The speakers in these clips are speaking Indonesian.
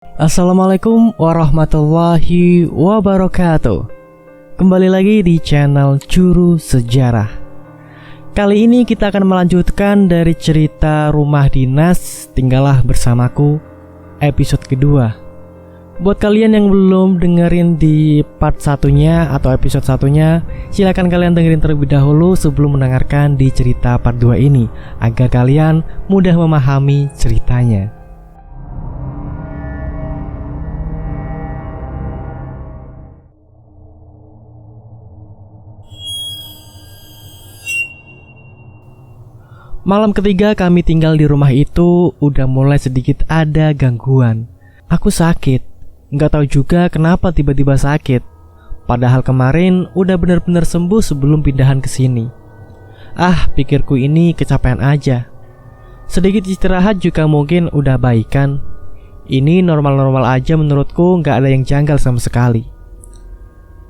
Assalamualaikum warahmatullahi wabarakatuh. Kembali lagi di channel Juru Sejarah. Kali ini kita akan melanjutkan dari cerita Rumah Dinas Tinggallah Bersamaku episode kedua. Buat kalian yang belum dengerin di part satunya atau episode satunya, silakan kalian dengerin terlebih dahulu sebelum mendengarkan di cerita part 2 ini, agar kalian mudah memahami ceritanya. Malam ketiga kami tinggal di rumah itu udah mulai sedikit ada gangguan. Aku sakit, nggak tahu juga kenapa tiba-tiba sakit. Padahal kemarin udah benar-benar sembuh sebelum pindahan ke sini. Pikirku ini kecapean aja. Sedikit istirahat juga mungkin udah baikan. Ini normal-normal aja menurutku, nggak ada yang janggal sama sekali.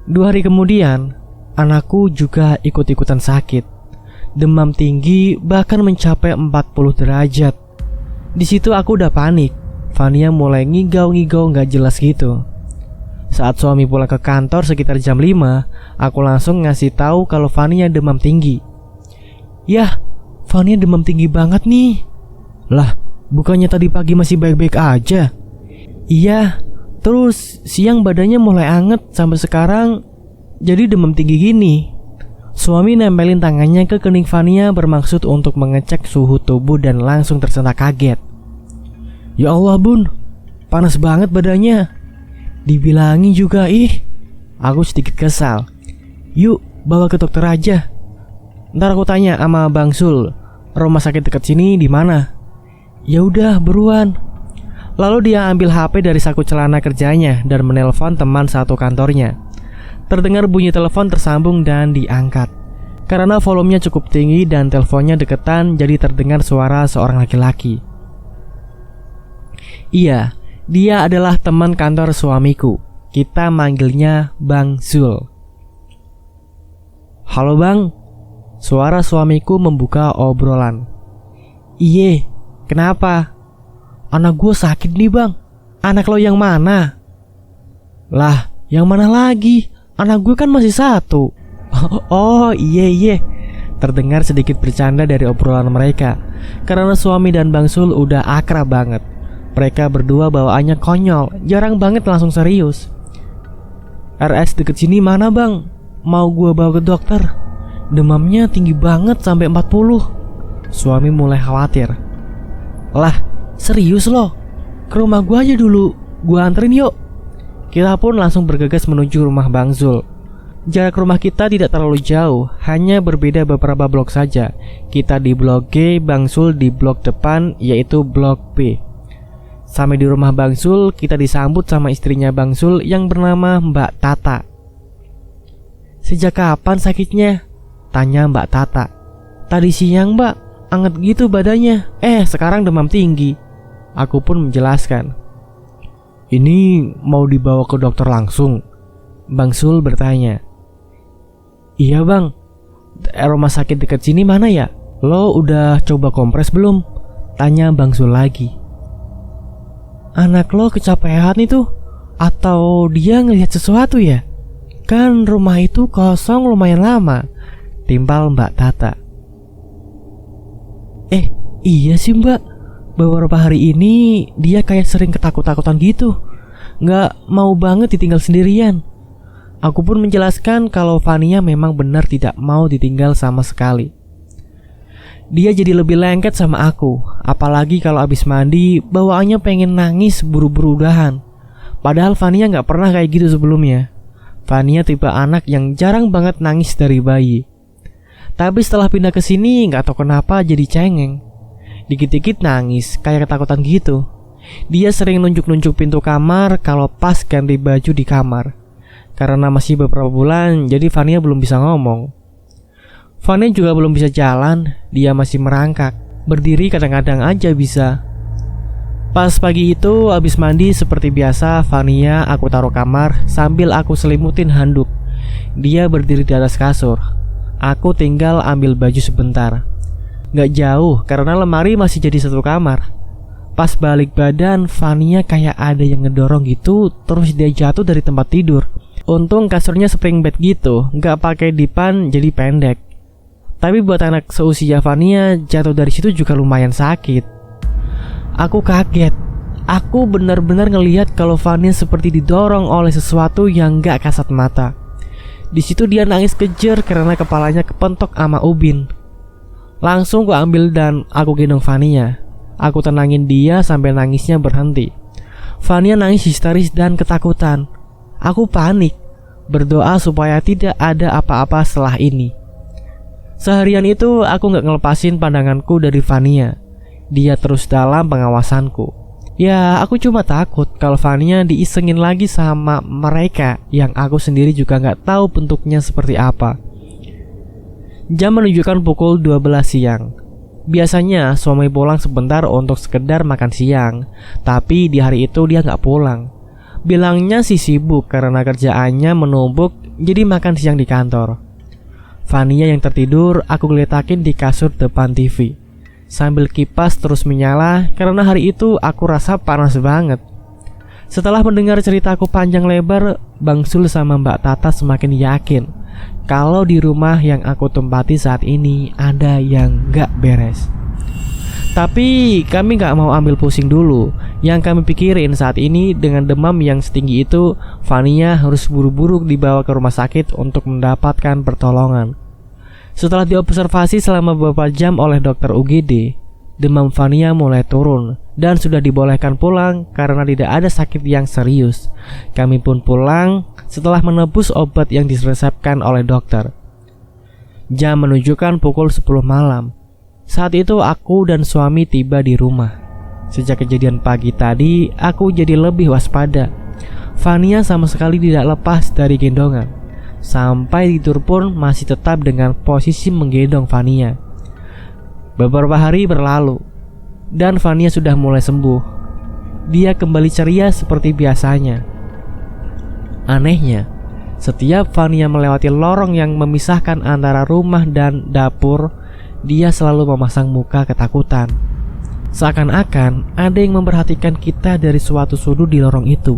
2 hari kemudian, anakku juga ikut-ikutan sakit. Demam tinggi bahkan mencapai 40 derajat. Di situ aku udah panik. Fania mulai ngigau-ngigau gak jelas gitu. Saat suami pulang ke kantor sekitar jam 5, aku langsung ngasih tahu kalau Fania demam tinggi. Yah, Fania demam tinggi banget nih. Lah, bukannya tadi pagi masih baik-baik aja? Iya, terus siang badannya mulai anget sampai sekarang jadi demam tinggi gini. Suami nempelin tangannya ke kening Fania bermaksud untuk mengecek suhu tubuh dan langsung tersentak kaget. Ya Allah bun, panas banget badannya. Dibilangin juga Aku sedikit kesal. Yuk bawa ke dokter aja. Ntar aku tanya sama Bang Sul, rumah sakit dekat sini di mana? Ya udah buruan. Lalu dia ambil HP dari saku celana kerjanya dan menelpon teman satu kantornya. Terdengar bunyi telepon tersambung dan diangkat. Karena volumenya cukup tinggi dan teleponnya deketan, jadi terdengar suara seorang laki-laki. Iya, dia adalah teman kantor suamiku. Kita manggilnya Bang Zul. Halo Bang. Suara suamiku membuka obrolan. Iye, kenapa? Anak gue sakit nih Bang. Anak lo yang mana? Lah, yang mana lagi? Anak gue kan masih 1. Oh iye. Terdengar sedikit bercanda dari obrolan mereka. Karena suami dan Bang Sul udah akrab banget. Mereka berdua bawaannya konyol, jarang banget langsung serius. RS deket sini mana Bang? Mau gue bawa ke dokter. Demamnya tinggi banget sampai 40. Suami mulai khawatir. Lah serius lo? Ke rumah gue aja dulu, gue anterin yuk. Kita pun langsung bergegas menuju rumah Bang Zul. Jarak rumah kita tidak terlalu jauh, hanya berbeda beberapa blok saja. Kita di blok G, Bang Zul di blok depan, yaitu blok B. Sampai di rumah Bang Zul, kita disambut sama istrinya Bang Zul yang bernama Mbak Tata. Sejak kapan sakitnya? Tanya Mbak Tata. Tadi siang Mbak, anget gitu badannya. Sekarang demam tinggi. Aku pun menjelaskan. Ini mau dibawa ke dokter langsung? Bang Sul bertanya. Iya bang. Rumah sakit dekat sini mana ya? Lo udah coba kompres belum? Tanya Bang Sul lagi. Anak lo kecapean itu? Atau dia ngelihat sesuatu ya? Kan rumah itu kosong lumayan lama, timpal Mbak Tata. Iya sih mbak, beberapa hari ini dia kayak sering ketakut-takutan gitu. Nggak mau banget ditinggal sendirian. Aku pun menjelaskan kalau Fania memang benar tidak mau ditinggal sama sekali. Dia jadi lebih lengket sama aku. Apalagi kalau abis mandi bawaannya pengen nangis buru-buru udahan. Padahal Fania nggak pernah kayak gitu sebelumnya. Fania tipe anak yang jarang banget nangis dari bayi. Tapi setelah pindah ke sini nggak tahu kenapa jadi cengeng. Dikit-dikit nangis, kayak ketakutan gitu. Dia sering nunjuk-nunjuk pintu kamar kalau pas ganti baju di kamar. Karena masih beberapa bulan, jadi Fania belum bisa ngomong. Fania juga belum bisa jalan, dia masih merangkak. Berdiri kadang-kadang aja bisa. Pas pagi itu, abis mandi seperti biasa, Fania aku taruh kamar sambil aku selimutin handuk. Dia berdiri di atas kasur. Aku tinggal ambil baju sebentar. Gak jauh karena lemari masih jadi satu kamar. Pas balik badan, Fania kayak ada yang ngedorong gitu, terus dia jatuh dari tempat tidur. Untung kasurnya spring bed gitu, nggak pakai dipan jadi pendek. Tapi buat anak seusia Fania, jatuh dari situ juga lumayan sakit. Aku kaget. Aku benar-benar ngelihat kalau Fania seperti didorong oleh sesuatu yang gak kasat mata. Di situ dia nangis kejer karena kepalanya kepentok sama ubin. Langsung ku ambil dan aku gendong Fania. Aku tenangin dia sampai nangisnya berhenti. Fania nangis histeris dan ketakutan. Aku panik, berdoa supaya tidak ada apa-apa setelah ini. Seharian itu aku gak ngelepasin pandanganku dari Fania. Dia terus dalam pengawasanku. Ya, aku cuma takut kalau Fania diisengin lagi sama mereka yang aku sendiri juga gak tahu bentuknya seperti apa. Jam menunjukkan pukul 12 siang. Biasanya suami pulang sebentar untuk sekedar makan siang, tapi di hari itu dia gak pulang. Bilangnya sih sibuk karena kerjaannya menumpuk, jadi makan siang di kantor. Fania yang tertidur aku geletakin di kasur depan TV sambil kipas terus menyala karena hari itu aku rasa panas banget. Setelah mendengar ceritaku panjang lebar, Bang Sul sama Mbak Tata semakin yakin kalau di rumah yang aku tempati saat ini ada yang gak beres. Tapi kami gak mau ambil pusing dulu. Yang kami pikirin saat ini dengan demam yang setinggi itu, Fania harus buru-buru dibawa ke rumah sakit untuk mendapatkan pertolongan. Setelah diobservasi selama beberapa jam oleh dokter UGD, demam Fania mulai turun dan sudah dibolehkan pulang karena tidak ada sakit yang serius. Kami pun pulang setelah menebus obat yang diresepkan oleh dokter. Jam menunjukkan pukul 10 malam. Saat itu aku dan suami tiba di rumah. Sejak kejadian pagi tadi, aku jadi lebih waspada. Fania sama sekali tidak lepas dari gendongan. Sampai tidur pun masih tetap dengan posisi menggendong Fania. Beberapa hari berlalu dan Fania sudah mulai sembuh. Dia kembali ceria seperti biasanya. Anehnya, setiap Fania melewati lorong yang memisahkan antara rumah dan dapur, dia selalu memasang muka ketakutan. Seakan-akan ada yang memperhatikan kita dari suatu sudut di lorong itu.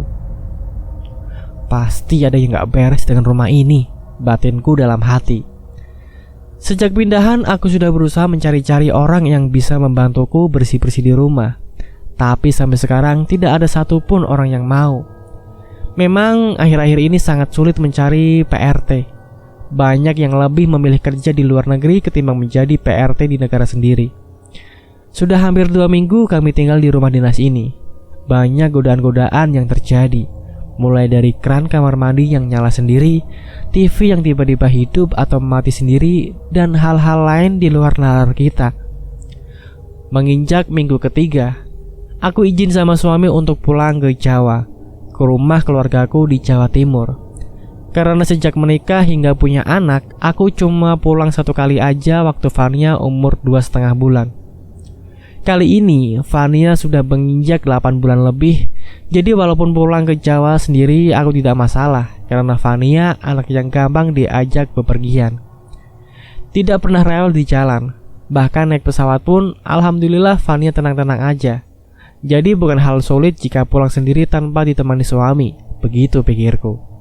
Pasti ada yang gak beres dengan rumah ini, batinku dalam hati. Sejak pindahan aku sudah berusaha mencari-cari orang yang bisa membantuku bersih-bersih di rumah. Tapi sampai sekarang tidak ada satupun orang yang mau. Memang akhir-akhir ini sangat sulit mencari PRT. Banyak yang lebih memilih kerja di luar negeri ketimbang menjadi PRT di negara sendiri. Sudah hampir 2 minggu kami tinggal di rumah dinas ini. Banyak godaan-godaan yang terjadi. Mulai dari keran kamar mandi yang nyala sendiri, TV yang tiba-tiba hidup atau mati sendiri, dan hal-hal lain di luar nalar kita. Menginjak minggu ketiga, aku izin sama suami untuk pulang ke Jawa, ke rumah keluargaku di Jawa Timur. Karena sejak menikah hingga punya anak, aku cuma pulang 1 kali aja waktu Fania umur 2,5 bulan. Kali ini Fania sudah menginjak 8 bulan lebih. Jadi walaupun pulang ke Jawa sendiri aku tidak masalah, karena Fania anak yang gampang diajak bepergian. Tidak pernah rewel di jalan. Bahkan naik pesawat pun alhamdulillah Fania tenang-tenang aja. Jadi bukan hal sulit jika pulang sendiri tanpa ditemani suami. Begitu pikirku.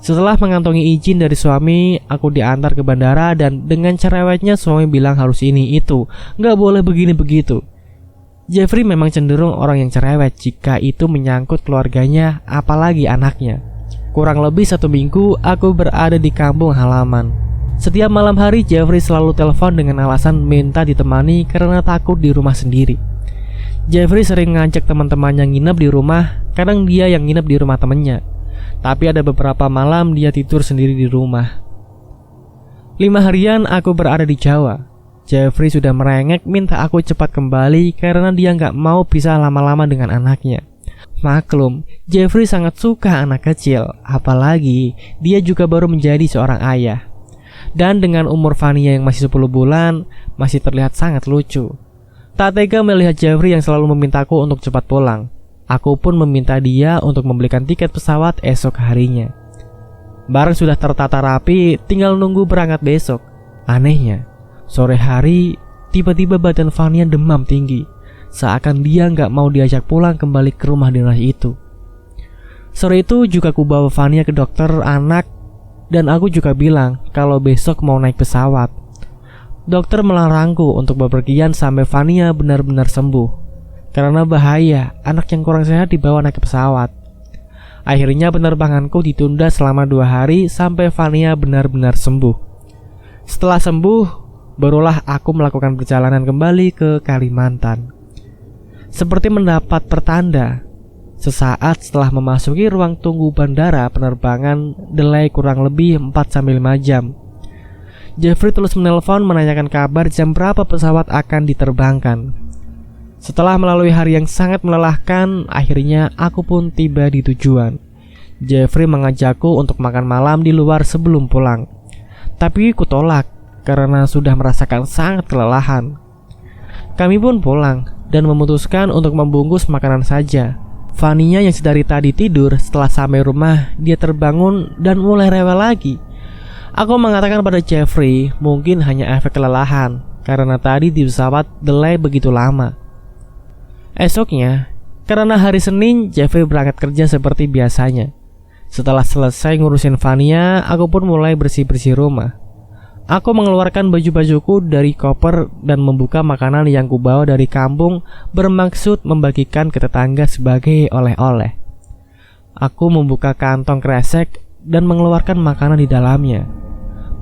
Setelah mengantongi izin dari suami, aku diantar ke bandara dan dengan cerewetnya suami bilang harus ini itu, nggak boleh begini begitu. Jeffrey memang cenderung orang yang cerewet jika itu menyangkut keluarganya, apalagi anaknya. Kurang lebih 1 minggu aku berada di kampung halaman. Setiap malam hari Jeffrey selalu telepon dengan alasan minta ditemani karena takut di rumah sendiri. Jeffrey sering ngajak teman-temannya nginep di rumah, kadang dia yang nginep di rumah temennya. Tapi ada beberapa malam dia tidur sendiri di rumah. 5 harian aku berada di Jawa. Jeffrey sudah merengek minta aku cepat kembali karena dia gak mau pisah lama-lama dengan anaknya. Maklum, Jeffrey sangat suka anak kecil, apalagi dia juga baru menjadi seorang ayah. Dan dengan umur Fania yang masih 10 bulan, masih terlihat sangat lucu. Tak tega melihat Jeffrey yang selalu memintaku untuk cepat pulang. Aku pun meminta dia untuk membelikan tiket pesawat esok harinya. Barang sudah tertata rapi, tinggal nunggu berangkat besok. Anehnya, sore hari tiba-tiba badan Fania demam tinggi. seakan dia nggak mau diajak pulang kembali ke rumah dinas itu. Sore itu juga aku bawa Fania ke dokter anak dan aku juga bilang kalau besok mau naik pesawat. Dokter melarangku untuk bepergian sampai Fania benar-benar sembuh, karena bahaya anak yang kurang sehat dibawa naik ke pesawat. Akhirnya penerbanganku ditunda selama 2 hari sampai Fania benar-benar sembuh. Setelah sembuh, barulah aku melakukan perjalanan kembali ke Kalimantan. Seperti mendapat pertanda, sesaat setelah memasuki ruang tunggu bandara, penerbangan delay kurang lebih 4-5 jam. Jeffrey terus menelpon menanyakan kabar jam berapa pesawat akan diterbangkan. Setelah melalui hari yang sangat melelahkan, akhirnya aku pun tiba di tujuan. Jeffrey mengajakku untuk makan malam di luar sebelum pulang. Tapi ku tolak karena sudah merasakan sangat kelelahan. Kami pun pulang dan memutuskan untuk membungkus makanan saja. Fania yang sedari tadi tidur, setelah sampai rumah dia terbangun dan mulai rewel lagi. Aku mengatakan pada Jeffrey mungkin hanya efek kelelahan karena tadi di pesawat delay begitu lama. Esoknya, karena hari Senin, Jeffrey berangkat kerja seperti biasanya. Setelah selesai ngurusin Fania, aku pun mulai bersih-bersih rumah. Aku mengeluarkan baju-bajuku dari koper dan membuka makanan yang kubawa dari kampung bermaksud membagikan ke tetangga sebagai oleh-oleh. Aku membuka kantong kresek dan mengeluarkan makanan di dalamnya.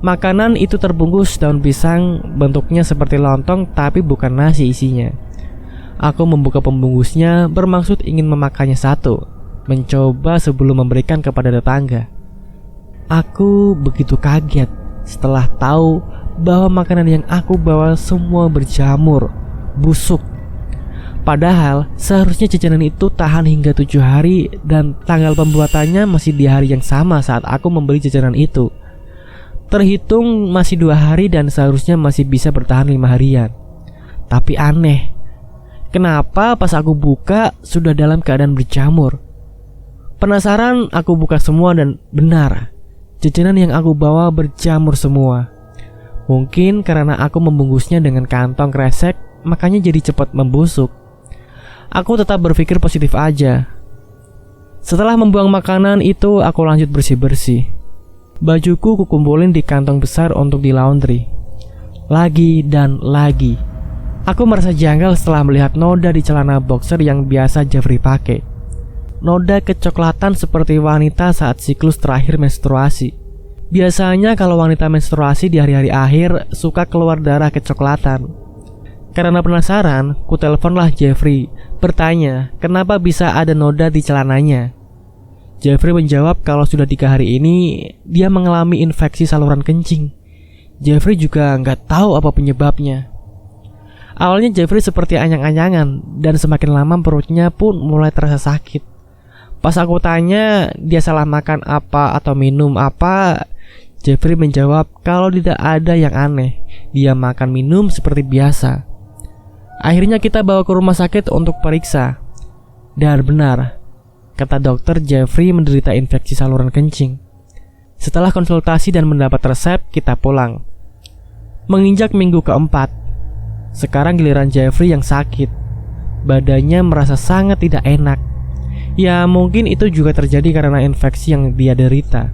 Makanan itu terbungkus daun pisang, bentuknya seperti lontong tapi bukan nasi isinya. Aku membuka pembungkusnya bermaksud ingin memakannya satu, mencoba sebelum memberikan kepada tetangga. Aku begitu kaget setelah tahu bahwa makanan yang aku bawa semua berjamur, busuk. Padahal seharusnya jajanan itu tahan hingga 7 hari dan tanggal pembuatannya masih di hari yang sama saat aku membeli jajanan itu. Terhitung masih 2 hari dan seharusnya masih bisa bertahan 5 harian. Tapi aneh, kenapa pas aku buka sudah dalam keadaan berjamur? Penasaran, aku buka semua dan benar, jajanan yang aku bawa berjamur semua. Mungkin karena aku membungkusnya dengan kantong kresek, makanya jadi cepat membusuk. Aku tetap berpikir positif aja. Setelah membuang makanan itu, aku lanjut bersih-bersih. Bajuku kukumpulin di kantong besar untuk di laundry. Lagi dan lagi. Aku merasa janggal setelah melihat noda di celana boxer yang biasa Jeffrey pakai. Noda kecoklatan seperti wanita saat siklus terakhir menstruasi. Biasanya kalau wanita menstruasi di hari-hari akhir suka keluar darah kecoklatan. Karena penasaran, ku teleponlah Jeffrey, bertanya kenapa bisa ada noda di celananya. Jeffrey menjawab kalau sudah 3 hari ini dia mengalami infeksi saluran kencing. Jeffrey juga nggak tahu apa penyebabnya. Awalnya Jeffrey seperti anyang-anyangan dan semakin lama perutnya pun mulai terasa sakit. Pas aku tanya dia salah makan apa atau minum apa, Jeffrey menjawab kalau tidak ada yang aneh, dia makan minum seperti biasa. Akhirnya kita bawa ke rumah sakit untuk periksa. Dan benar, kata dokter, Jeffrey menderita infeksi saluran kencing. Setelah konsultasi dan mendapat resep, kita pulang. Menginjak minggu keempat, sekarang giliran Jeffrey yang sakit. Badannya merasa sangat tidak enak. Ya mungkin itu juga terjadi karena infeksi yang dia derita.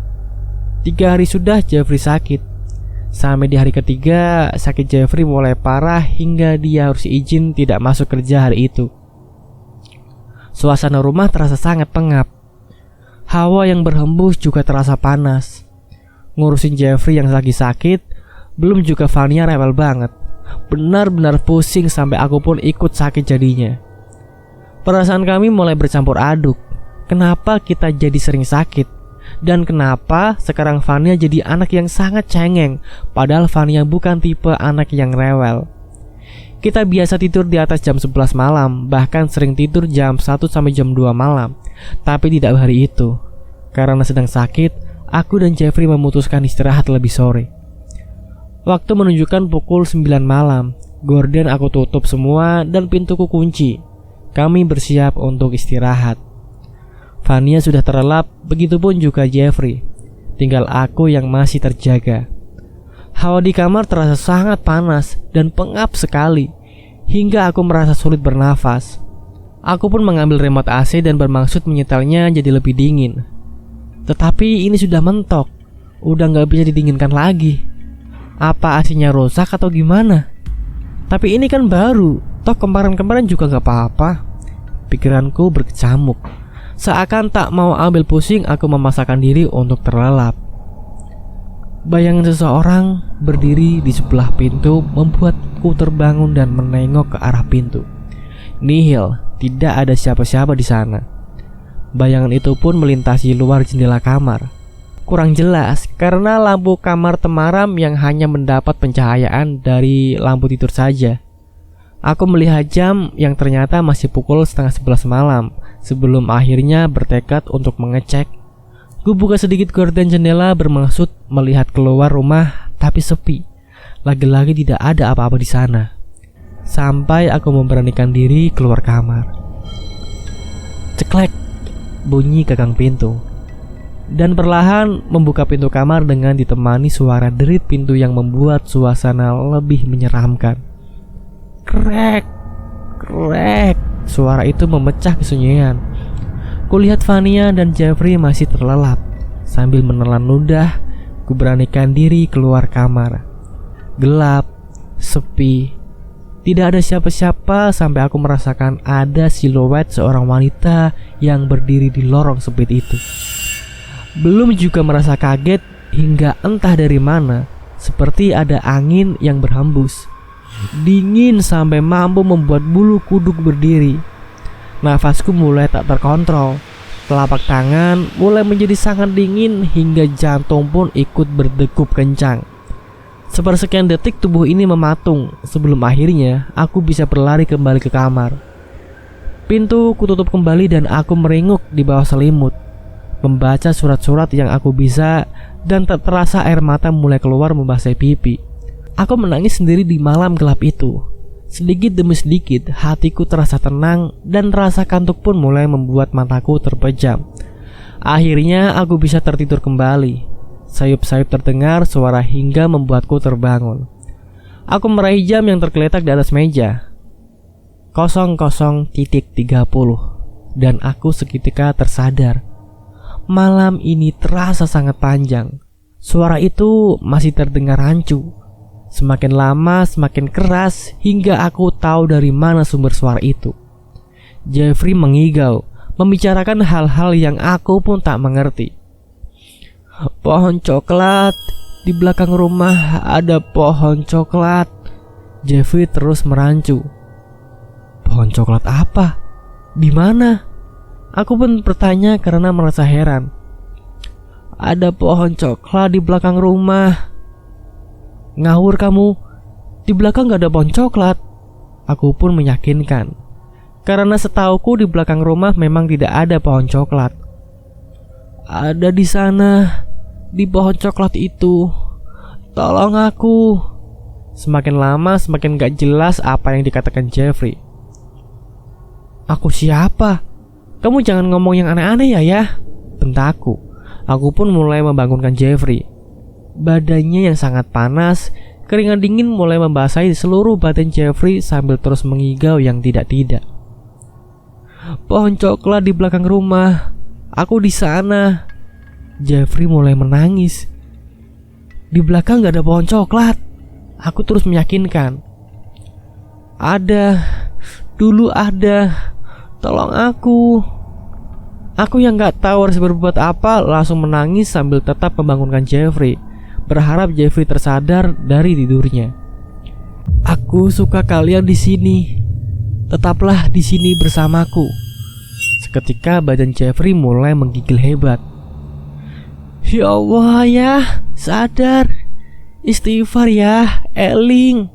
3 hari sudah Jeffrey sakit. Sampai di hari ketiga, sakit Jeffrey mulai parah hingga dia harus izin tidak masuk kerja hari itu. Suasana rumah terasa sangat pengap. Hawa yang berhembus juga terasa panas. Ngurusin Jeffrey yang lagi sakit, belum juga Fania rewel banget. Benar-benar pusing sampai aku pun ikut sakit jadinya. Perasaan kami mulai bercampur aduk. Kenapa kita jadi sering sakit? Dan kenapa sekarang Fania jadi anak yang sangat cengeng, padahal Fania bukan tipe anak yang rewel. Kita biasa tidur di atas jam 11 malam, bahkan sering tidur jam 1 sampai jam 2 malam. Tapi tidak hari itu. Karena sedang sakit, aku dan Jeffrey memutuskan istirahat lebih sore. Waktu menunjukkan pukul 9 malam. Gorden aku tutup semua dan pintuku kunci. Kami bersiap untuk istirahat. Fania sudah terlelap, begitupun juga Jeffrey. Tinggal aku yang masih terjaga. Hawa di kamar terasa sangat panas dan pengap sekali. hingga aku merasa sulit bernafas. Aku pun mengambil remote AC dan bermaksud menyetelnya jadi lebih dingin. Tetapi ini sudah mentok, udah gak bisa didinginkan lagi. Apa AC-nya rusak atau gimana? Tapi ini kan baru, toh kemarin-kemarin juga gak apa-apa. Pikiranku berkecamuk. Seakan tak mau ambil pusing, aku memaksakan diri untuk terlelap. Bayangan seseorang berdiri di sebelah pintu membuatku terbangun dan menengok ke arah pintu. Nihil, tidak ada siapa-siapa di sana. Bayangan itu pun melintasi luar jendela kamar. Kurang jelas karena lampu kamar temaram yang hanya mendapat pencahayaan dari lampu tidur saja. Aku melihat jam yang ternyata masih pukul 10:30 malam. Sebelum akhirnya bertekad untuk mengecek, ku buka sedikit gorden jendela bermaksud melihat keluar rumah, tapi sepi. Lagi-lagi tidak ada apa-apa di sana. Sampai aku memberanikan diri keluar kamar. Ceklek, bunyi gagang pintu. Dan perlahan membuka pintu kamar dengan ditemani suara derit pintu yang membuat suasana lebih menyeramkan. Krek, krek. Suara itu memecah kesunyian. Kulihat Vania dan Jeffrey masih terlelap. Sambil menelan ludah, ku beranikan diri keluar kamar. Gelap, sepi, tidak ada siapa-siapa sampai aku merasakan ada siluet seorang wanita yang berdiri di lorong sempit itu. Belum juga merasa kaget hingga entah dari mana, seperti ada angin yang berhembus. Dingin sampai mampu membuat bulu kuduk berdiri. Nafasku mulai tak terkontrol. Telapak tangan mulai menjadi sangat dingin hingga jantung pun ikut berdegup kencang. Sepersekian detik tubuh ini mematung sebelum akhirnya aku bisa berlari kembali ke kamar. Pintu kututup kembali dan aku meringuk di bawah selimut, membaca surat-surat yang aku bisa, dan tak terasa air mata mulai keluar membasahi pipi. Aku menangis sendiri di malam gelap itu. Sedikit demi sedikit hatiku terasa tenang dan rasa kantuk pun mulai membuat mataku terpejam. Akhirnya aku bisa tertidur kembali. Sayup-sayup terdengar suara hingga membuatku terbangun. Aku meraih jam yang tergeletak di atas meja. 00:30 dan aku seketika tersadar. Malam ini terasa sangat panjang. Suara itu masih terdengar rancu. Semakin lama semakin keras hingga aku tahu dari mana sumber suara itu. Jeffrey mengigau, membicarakan hal-hal yang aku pun tak mengerti. Pohon coklat, di belakang rumah ada pohon coklat. Jeffrey terus merancu. Pohon coklat apa? Di mana? Aku pun bertanya karena merasa heran. Ada pohon coklat di belakang rumah. Ngawur kamu, di belakang gak ada pohon coklat. Aku pun meyakinkan, karena setauku di belakang rumah memang tidak ada pohon coklat. Ada di sana, di pohon coklat itu. Tolong aku. Semakin lama semakin gak jelas apa yang dikatakan Jeffrey. Aku siapa? Kamu jangan ngomong yang aneh-aneh ya, bentakku. Aku pun mulai membangunkan Jeffrey. Badannya yang sangat panas, keringat dingin mulai membasahi seluruh badan Jeffrey sambil terus mengigau yang tidak-tidak. Pohon coklat di belakang rumah. Aku di sana. Jeffrey mulai menangis. Di belakang gak ada pohon coklat. Aku terus meyakinkan. Ada. Dulu ada. Tolong aku. Aku yang gak tahu harus berbuat apa langsung menangis sambil tetap membangunkan Jeffrey, berharap Jeffrey tersadar dari tidurnya. Aku suka kalian di sini. Tetaplah di sini bersamaku. Seketika badan Jeffrey mulai menggigil hebat. Ya Allah ya, sadar. Istighfar ya, Eling.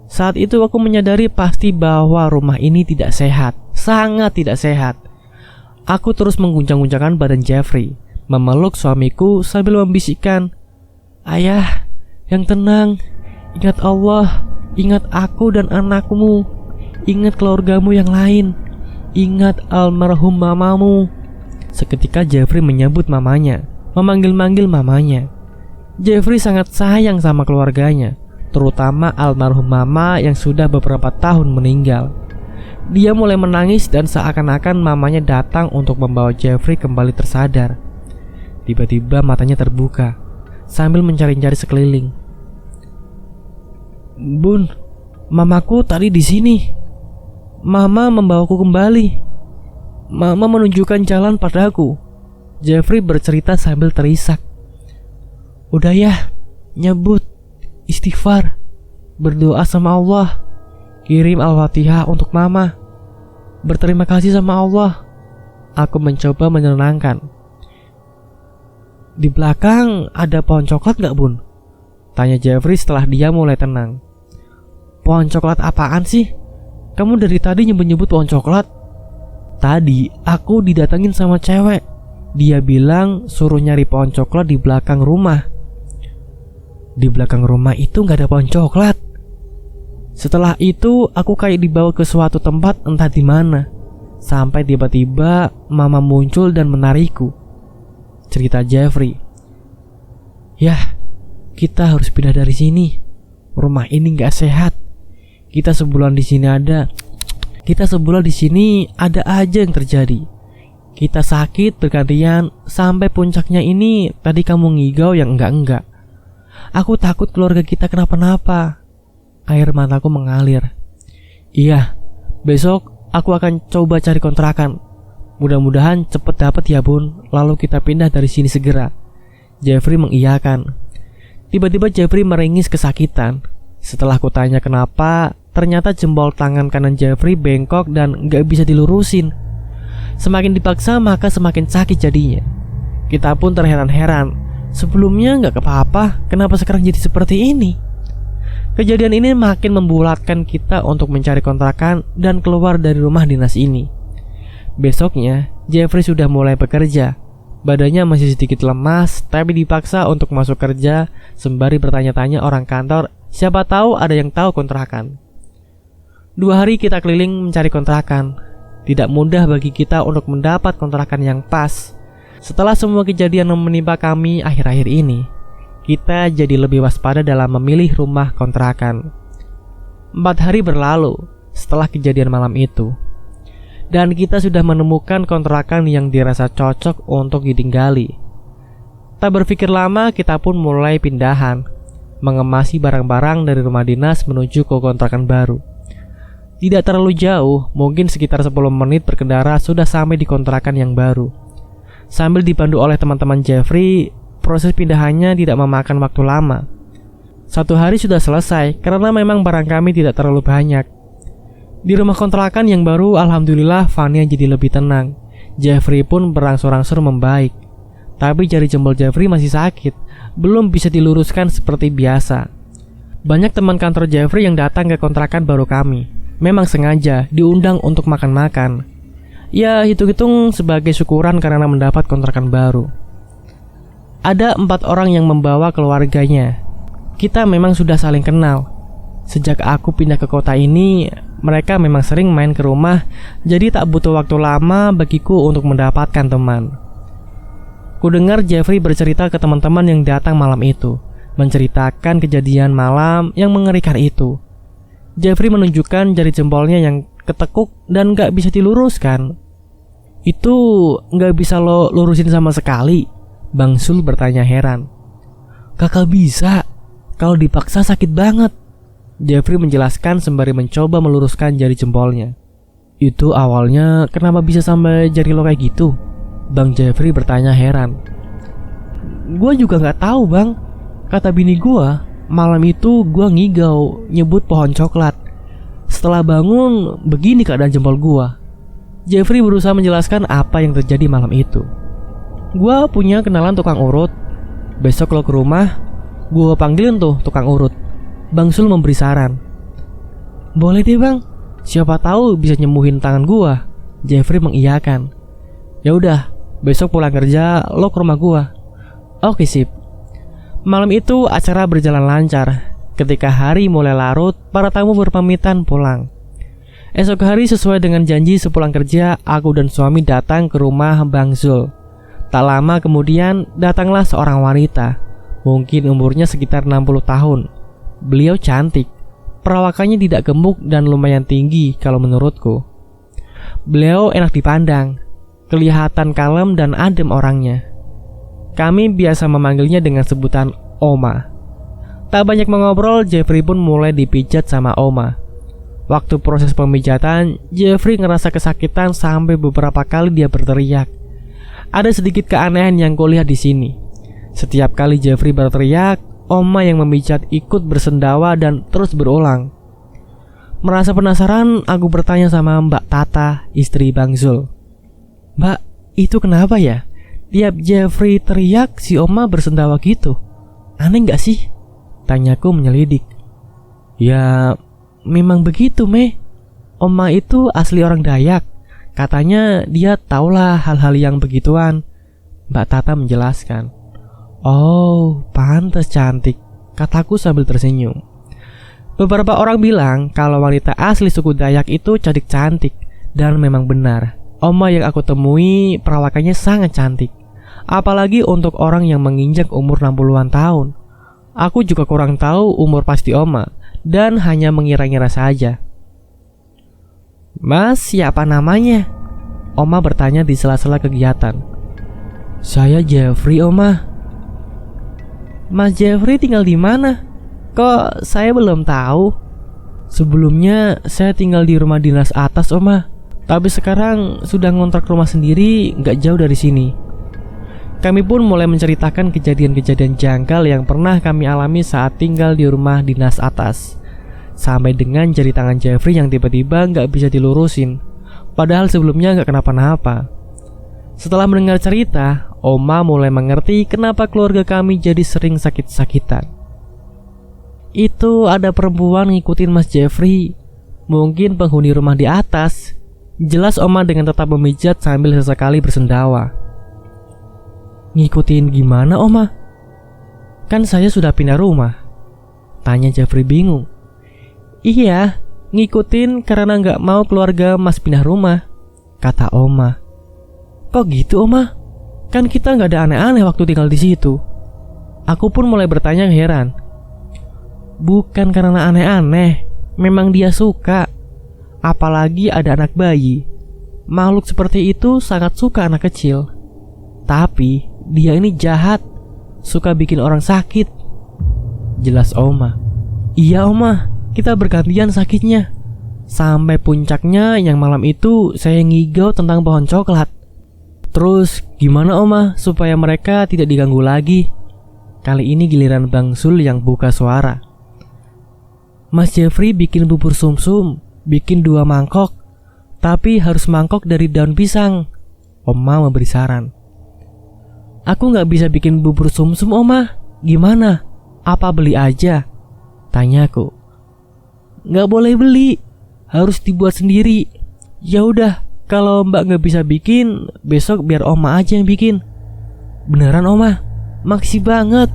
Saat itu aku menyadari pasti bahwa rumah ini tidak sehat, sangat tidak sehat. Aku terus mengguncang-guncangkan badan Jeffrey, memeluk suamiku sambil membisikkan, Ayah, yang tenang. Ingat Allah, ingat aku dan anakmu, ingat keluargamu yang lain, ingat almarhum mamamu. Seketika Jeffrey menyebut mamanya, memanggil-manggil mamanya. Jeffrey sangat sayang sama keluarganya. terutama almarhum mama yang sudah beberapa tahun meninggal. Dia mulai menangis dan seakan-akan mamanya datang untuk membawa Jeffrey kembali tersadar. Tiba-tiba matanya terbuka sambil mencari-cari sekeliling. "Bun, mamaku tadi di sini. Mama membawaku kembali. Mama menunjukkan jalan padaku." Jeffrey bercerita sambil terisak. "Udah ya, nyebut, istighfar, berdoa sama Allah, kirim Al-Fatihah untuk mama, berterima kasih sama Allah." Aku mencoba menenangkan. "Di belakang ada pohon coklat gak, Bun?" tanya Jeffrey setelah dia mulai tenang. "Pohon coklat apaan sih? Kamu dari tadi nyebut-nyebut pohon coklat." "Tadi aku didatengin sama cewek. Dia bilang suruh nyari pohon coklat di belakang rumah." "Di belakang rumah itu gak ada pohon coklat." "Setelah itu aku kayak dibawa ke suatu tempat entah di mana, sampai tiba-tiba mama muncul dan menarikku," cerita Jeffrey. "Yah, kita harus pindah dari sini. Rumah ini gak sehat. Kita sebulan di sini ada aja yang terjadi. Kita sakit bergantian sampai puncaknya ini tadi kamu ngigau yang enggak. Aku takut keluarga kita kenapa-napa." Air mataku mengalir. "Iya, besok aku akan coba cari kontrakan. Mudah-mudahan cepet dapet ya, Bun. Lalu kita pindah dari sini segera." Jeffrey mengiyakan. Tiba-tiba Jeffrey meringis kesakitan. Setelah kutanya kenapa, ternyata jempol tangan kanan Jeffrey bengkok dan gak bisa dilurusin. Semakin dipaksa maka semakin sakit jadinya. Kita pun terheran-heran. Sebelumnya gak apa-apa, kenapa sekarang jadi seperti ini? Kejadian ini makin membulatkan kita untuk mencari kontrakan dan keluar dari rumah dinas ini. Besoknya, Jeffrey sudah mulai bekerja. Badannya masih sedikit lemas, tapi dipaksa untuk masuk kerja sembari bertanya-tanya orang kantor, siapa tahu ada yang tahu kontrakan. 2 hari kita keliling mencari kontrakan. Tidak mudah bagi kita untuk mendapat kontrakan yang pas. Setelah semua kejadian yang menimpa kami akhir-akhir ini, kita jadi lebih waspada dalam memilih rumah kontrakan. 4 hari berlalu setelah kejadian malam itu, dan kita sudah menemukan kontrakan yang dirasa cocok untuk ditinggali. Tak berpikir lama kita pun mulai pindahan, mengemasi barang-barang dari rumah dinas menuju ke kontrakan baru. Tidak terlalu jauh, mungkin sekitar 10 menit berkendara sudah sampai di kontrakan yang baru. Sambil dipandu oleh teman-teman Jeffrey, proses pindahannya tidak memakan waktu lama. 1 hari sudah selesai karena memang barang kami tidak terlalu banyak. Di rumah kontrakan yang baru, alhamdulillah Fania jadi lebih tenang. Jeffrey pun berangsur-angsur membaik. Tapi jari jempol Jeffrey masih sakit, belum bisa diluruskan seperti biasa. Banyak teman kantor Jeffrey yang datang ke kontrakan baru kami. Memang sengaja diundang untuk makan-makan. Ya, hitung-hitung sebagai syukuran karena mendapat kontrakan baru. Ada 4 orang yang membawa keluarganya. Kita memang sudah saling kenal. Sejak aku pindah ke kota ini, mereka memang sering main ke rumah, jadi tak butuh waktu lama bagiku untuk mendapatkan teman. Kudengar Jeffrey bercerita ke teman-teman yang datang malam itu, menceritakan kejadian malam yang mengerikan itu. Jeffrey menunjukkan jari jempolnya yang ketekuk dan gak bisa diluruskan. "Itu gak bisa lo lurusin sama sekali?" Bang Sul bertanya heran. "Kakak bisa, kalau dipaksa sakit banget." Jeffrey menjelaskan sembari mencoba meluruskan jari jempolnya. "Itu awalnya kenapa bisa sampai jari lo kayak gitu?" Bang Jeffrey bertanya heran. "Gua juga gak tahu, Bang. Kata bini gua, malam itu gua ngigau nyebut pohon coklat. Setelah bangun, begini keadaan jempol gua." Jeffrey berusaha menjelaskan apa yang terjadi malam itu. "Gua punya kenalan tukang urut. Besok lo ke rumah, gua panggilin tuh tukang urut." Bang Sul memberi saran. "Boleh deh, Bang. Siapa tahu bisa nyembuhin tangan gua." Jeffrey mengiyakan. "Ya udah, besok pulang kerja lo ke rumah gua." "Oke, sip." Malam itu acara berjalan lancar. Ketika hari mulai larut, para tamu berpamitan pulang. Esok hari sesuai dengan janji sepulang kerja, aku dan suami datang ke rumah Bang Zul. Tak lama kemudian datanglah seorang wanita, mungkin umurnya sekitar 60 tahun. Beliau cantik, perawakannya tidak gemuk dan lumayan tinggi kalau menurutku. Beliau enak dipandang, kelihatan kalem dan adem orangnya. Kami biasa memanggilnya dengan sebutan Oma. Tak banyak mengobrol, Jeffrey pun mulai dipijat sama Oma. Waktu proses pemijatan, Jeffrey ngerasa kesakitan sampai beberapa kali dia berteriak. Ada sedikit keanehan yang kulihat di sini. Setiap kali Jeffrey berteriak, Oma yang memijat ikut bersendawa dan terus berulang. Merasa penasaran, aku bertanya sama Mbak Tata, istri Bang Zul. Mbak, itu kenapa ya? Tiap Jeffrey teriak, si Oma bersendawa gitu. Aneh gak sih? Tanyaku menyelidik. Ya, memang begitu, Meh. Oma itu asli orang Dayak. Katanya dia tahulah hal-hal yang begituan. Mbak Tata menjelaskan. Oh, pantas cantik, kataku sambil tersenyum. Beberapa orang bilang kalau wanita asli suku Dayak itu cantik-cantik. Dan memang benar, Oma yang aku temui perawakannya sangat cantik. Apalagi untuk orang yang menginjak umur 60-an tahun. Aku juga kurang tahu umur pasti Oma, dan hanya mengira-ngira saja. Mas, siapa namanya? Oma bertanya di sela-sela kegiatan. Saya Jeffrey, Oma. Mas Jeffrey tinggal di mana? Kok saya belum tahu? Sebelumnya saya tinggal di rumah dinas atas, Oma. Tapi sekarang sudah ngontrak rumah sendiri gak jauh dari sini. Kami pun mulai menceritakan kejadian-kejadian janggal yang pernah kami alami saat tinggal di rumah dinas atas. Sampai dengan jari tangan Jeffrey yang tiba-tiba gak bisa dilurusin, padahal sebelumnya gak kenapa-napa. Setelah mendengar cerita, Oma mulai mengerti kenapa keluarga kami jadi sering sakit-sakitan. Itu ada perempuan ngikutin Mas Jeffrey. Mungkin penghuni rumah di atas. Jelas Oma dengan tetap memijat sambil sesekali bersendawa. Ngikutin gimana, Oma? Kan saya sudah pindah rumah. Tanya Jeffrey bingung. Iya, ngikutin karena gak mau keluarga Mas pindah rumah, kata Oma. Kok gitu, Oma? Kan kita gak ada aneh-aneh waktu tinggal di situ. Aku pun mulai bertanya heran. Bukan karena aneh-aneh, memang dia suka. Apalagi ada anak bayi. Makhluk seperti itu sangat suka anak kecil. Tapi dia ini jahat, suka bikin orang sakit. Jelas Oma. Iya, Oma, kita bergantian sakitnya. Sampai puncaknya yang malam itu saya ngigau tentang pohon coklat. Terus gimana, Oma, supaya mereka tidak diganggu lagi? Kali ini giliran Bang Sul yang buka suara. Mas Jeffrey bikin bubur sumsum, bikin 2 mangkok. Tapi harus mangkok dari daun pisang. Oma memberi saran. Aku gak bisa bikin bubur sumsum, Oma. Gimana? Apa beli aja? Tanyaku. Gak boleh beli, harus dibuat sendiri. Ya udah, kalau Mbak gak bisa bikin, besok biar Oma aja yang bikin. Beneran, Oma? Makasih banget.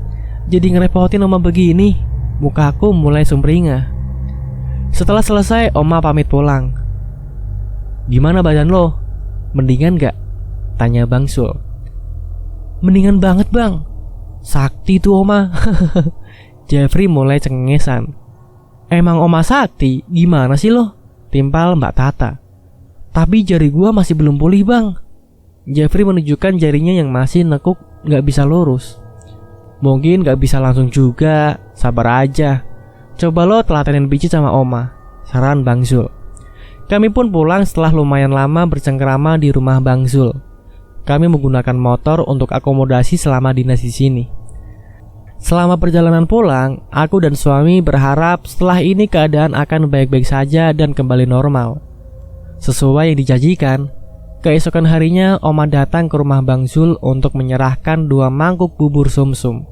Jadi ngerepotin Oma begini. Mukaku mulai sumringah. Setelah selesai, Oma pamit pulang. Gimana badan lo? Mendingan gak? Tanya Bang Sul. Mendingan banget, Bang. Sakti tuh, Oma. Jeffrey mulai cengengesan. Emang Oma sakti? Gimana sih lo? Timpal Mbak Tata. Tapi jari gua masih belum pulih, Bang. Jeffrey menunjukkan jarinya yang masih nekuk, gak bisa lurus. Mungkin gak bisa langsung juga. Sabar aja. Coba lo telatenin pijit sama Oma, saran Bang Zul. Kami pun pulang setelah lumayan lama bercengkerama di rumah Bang Zul. Kami menggunakan motor untuk akomodasi selama dinas di sini. Selama perjalanan pulang, aku dan suami berharap setelah ini keadaan akan baik-baik saja dan kembali normal. Sesuai yang dijanjikan, keesokan harinya Oma datang ke rumah Bang Zul untuk menyerahkan 2 mangkuk bubur sumsum.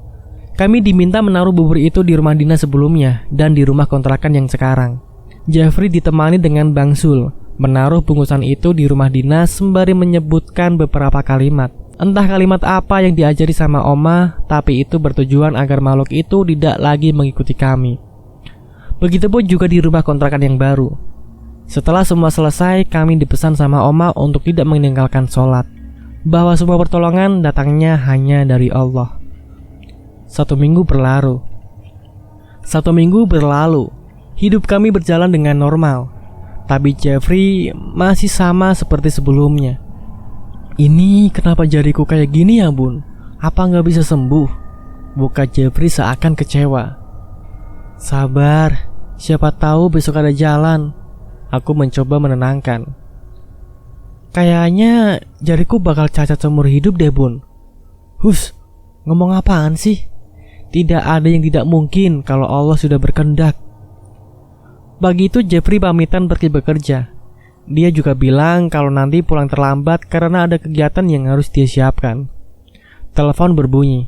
Kami diminta menaruh bubur itu di rumah dinas sebelumnya dan di rumah kontrakan yang sekarang. Jeffrey ditemani dengan Bang Zul menaruh bungkusan itu di rumah dinas sembari menyebutkan beberapa kalimat. Entah kalimat apa yang diajari sama Oma, tapi itu bertujuan agar makhluk itu tidak lagi mengikuti kami. Begitupun juga di rumah kontrakan yang baru. Setelah semua selesai, kami dipesan sama Oma untuk tidak meninggalkan sholat, bahwa semua pertolongan datangnya hanya dari Allah. 1 minggu berlalu. 1 minggu berlalu. Hidup kami berjalan dengan normal. Tapi Jeffrey masih sama seperti sebelumnya. Ini kenapa jariku kayak gini ya bun? Apa nggak bisa sembuh? Buka Jeffrey seakan kecewa. Sabar, siapa tahu besok ada jalan. Aku mencoba menenangkan. Kayaknya jariku bakal cacat seumur hidup deh bun. Hus, ngomong apaan sih? Tidak ada yang tidak mungkin kalau Allah sudah berkehendak. Pagi itu Jeffrey pamitan pergi bekerja. Dia juga bilang kalau nanti pulang terlambat karena ada kegiatan yang harus dia siapkan. Telepon berbunyi.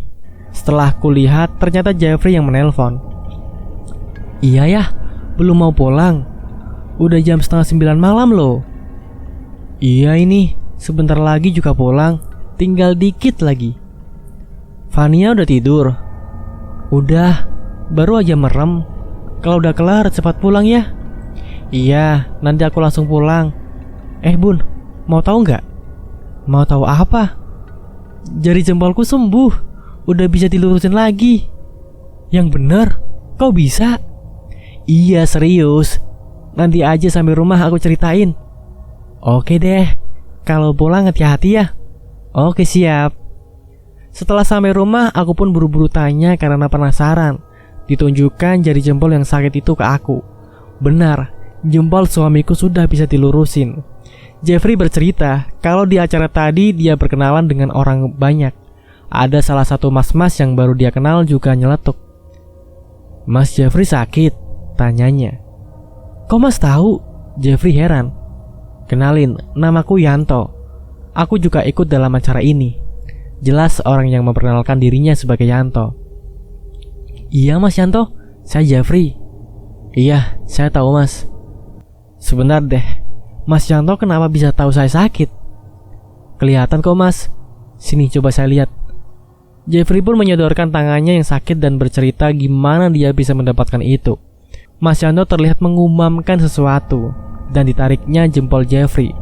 Setelah kulihat ternyata Jeffrey yang menelpon. Iya ya, belum mau pulang. Udah jam 8:30 malam loh. Iya ini, sebentar lagi juga pulang. Tinggal dikit lagi. Fania udah tidur. Udah, baru aja merem. Kalau udah kelar cepat pulang ya. Iya, nanti aku langsung pulang. Bun, mau tahu nggak? Mau tahu apa? Jari jempolku sembuh. Udah bisa dilurusin lagi. Yang bener? Kau bisa? Iya serius. Nanti aja sampai rumah aku ceritain. Oke deh. Kalau pulang hati-hati ya. Oke siap. Setelah sampai rumah aku pun buru-buru tanya karena penasaran. Ditunjukkan jari jempol yang sakit itu ke aku. Benar, jempol suamiku sudah bisa dilurusin. Jeffrey bercerita kalau di acara tadi dia berkenalan dengan orang banyak. Ada salah satu mas-mas yang baru dia kenal juga nyeletuk. Mas Jeffrey sakit? Tanyanya. Kok mas tahu? Jeffrey heran. Kenalin, namaku Yanto. Aku juga ikut dalam acara ini. Jelas orang yang memperkenalkan dirinya sebagai Yanto. Iya mas Yanto, saya Jeffrey. Iya, saya tahu mas. Sebentar deh, mas Yanto kenapa bisa tahu saya sakit? Kelihatan kok mas. Sini coba saya lihat. Jeffrey pun menyodorkan tangannya yang sakit dan bercerita gimana dia bisa mendapatkan itu. Mas Yanto terlihat mengumamkan sesuatu dan ditariknya jempol Jeffrey.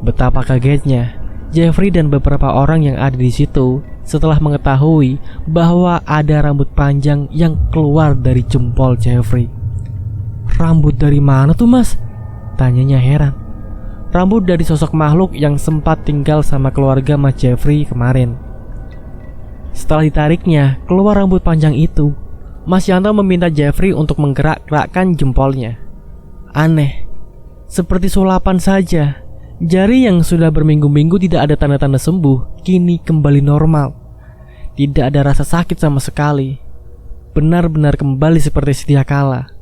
Betapa kagetnya Jeffrey dan beberapa orang yang ada di situ setelah mengetahui bahwa ada rambut panjang yang keluar dari jempol Jeffrey. Rambut dari mana tuh mas? Tanyanya heran. Rambut dari sosok makhluk yang sempat tinggal sama keluarga mas Jeffrey kemarin. Setelah ditariknya keluar rambut panjang itu, Mas Yanto meminta Jeffrey untuk menggerak-gerakkan jempolnya. Aneh, seperti sulapan saja. Jari yang sudah berminggu-minggu tidak ada tanda-tanda sembuh kini kembali normal. Tidak ada rasa sakit sama sekali. Benar-benar kembali seperti sedia kala.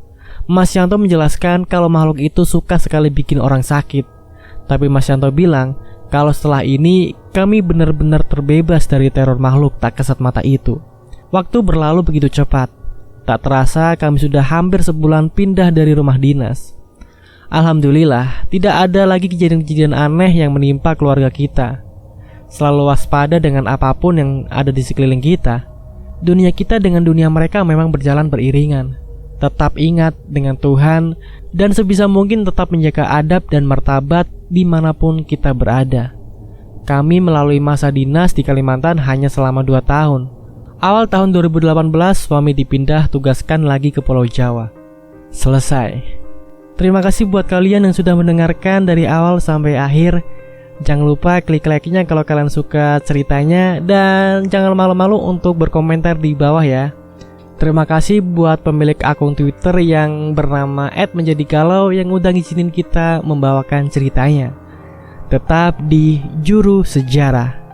Mas Yanto menjelaskan kalau makhluk itu suka sekali bikin orang sakit. Tapi Mas Yanto bilang kalau setelah ini kami benar-benar terbebas dari teror makhluk tak kasat mata itu. Waktu berlalu begitu cepat. Tak terasa kami sudah hampir sebulan pindah dari rumah dinas. Alhamdulillah, tidak ada lagi kejadian-kejadian aneh yang menimpa keluarga kita. Selalu waspada dengan apapun yang ada di sekeliling kita. Dunia kita dengan dunia mereka memang berjalan beriringan. Tetap ingat dengan Tuhan dan sebisa mungkin tetap menjaga adab dan martabat dimanapun kita berada. Kami melalui masa dinas di Kalimantan hanya selama 2 tahun. Awal tahun 2018 suami dipindah tugaskan lagi ke Pulau Jawa. Selesai. Terima kasih buat kalian yang sudah mendengarkan dari awal sampai akhir. Jangan lupa klik like-nya kalau kalian suka ceritanya. Dan jangan malu-malu untuk berkomentar di bawah ya. Terima kasih buat pemilik akun Twitter yang bernama @menjadigalau yang udah ngizinin kita membawakan ceritanya. Tetap di Juru Sejarah.